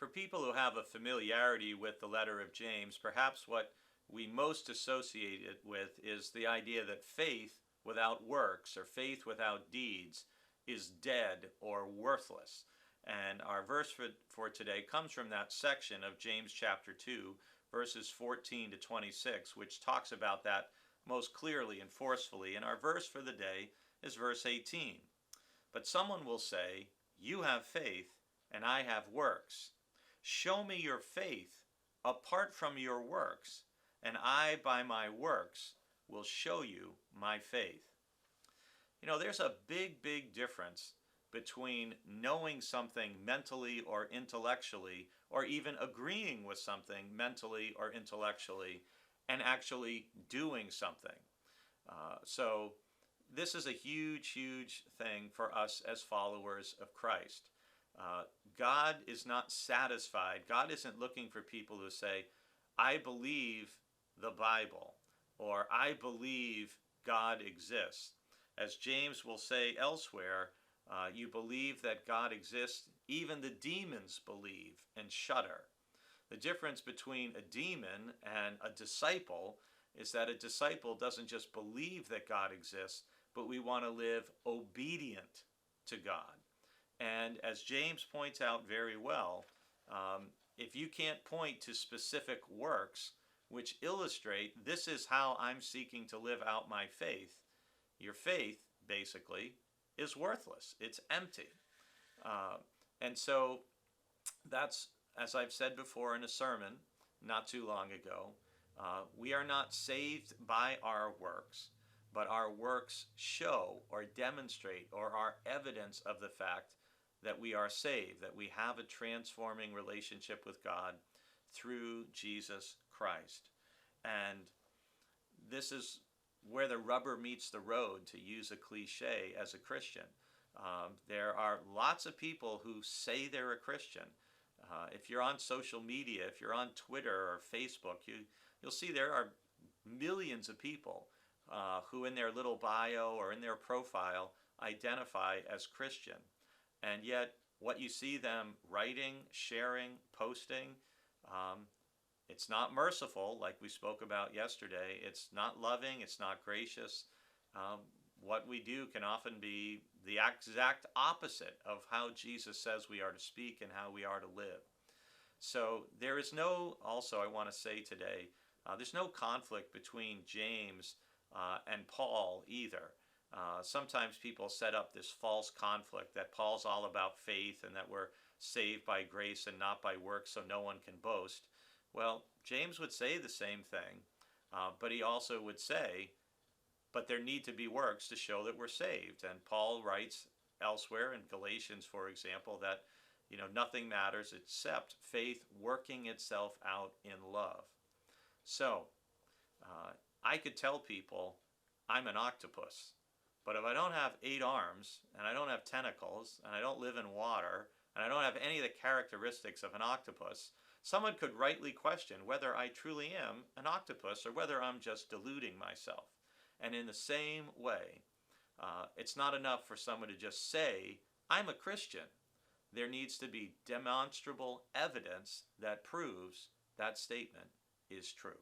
For people who have a familiarity with the letter of James, perhaps what we most associate it with is the idea that faith without works or faith without deeds is dead or worthless. And our verse for today comes from that section of James chapter 2, verses 14 to 26, which talks about that most clearly and forcefully. And our verse for the day is verse 18. But someone will say, "You have faith, and I have works. Show me your faith apart from your works, and I by my works will show you my faith." You know, there's a big difference between knowing something mentally or intellectually, or even agreeing with something mentally or intellectually, and actually doing something. So this is a huge thing for us as followers of Christ. God is not satisfied. God isn't looking for people who say, "I believe the Bible," or "I believe God exists." As James will say elsewhere, you believe that God exists, even the demons believe and shudder. The difference between a demon and a disciple is that a disciple doesn't just believe that God exists, but we want to live obedient to God. And as James points out very well, if you can't point to specific works which illustrate this is how I'm seeking to live out my faith, your faith basically is worthless. It's empty. And so that's, as I've said before in a sermon not too long ago, we are not saved by our works, but our works show or demonstrate or are evidence of the fact that we are saved, that we have a transforming relationship with God through Jesus Christ. And this is where the rubber meets the road, to use a cliche, as a Christian. There are lots of people who say they're a Christian. If you're on social media, if you're on Twitter or Facebook, you'll see there are millions of people who in their little bio or in their profile identify as Christian. And yet what you see them writing, sharing, posting, it's not merciful, like we spoke about yesterday. It's not loving. It's not gracious. What we do can often be the exact opposite of how Jesus says we are to speak and how we are to live. So there is no, also I want to say today, there's no conflict between James and Paul either. Sometimes people set up this false conflict that Paul's all about faith and that we're saved by grace and not by works, so no one can boast. Well, James would say the same thing, but he also would say, but there need to be works to show that we're saved. And Paul writes elsewhere in Galatians, for example, that nothing matters except faith working itself out in love. So I could tell people I'm an octopus, but if I don't have 8 arms and I don't have tentacles and I don't live in water and I don't have any of the characteristics of an octopus, someone could rightly question whether I truly am an octopus or whether I'm just deluding myself. And in the same way, it's not enough for someone to just say, "I'm a Christian." There needs to be demonstrable evidence that proves that statement is true.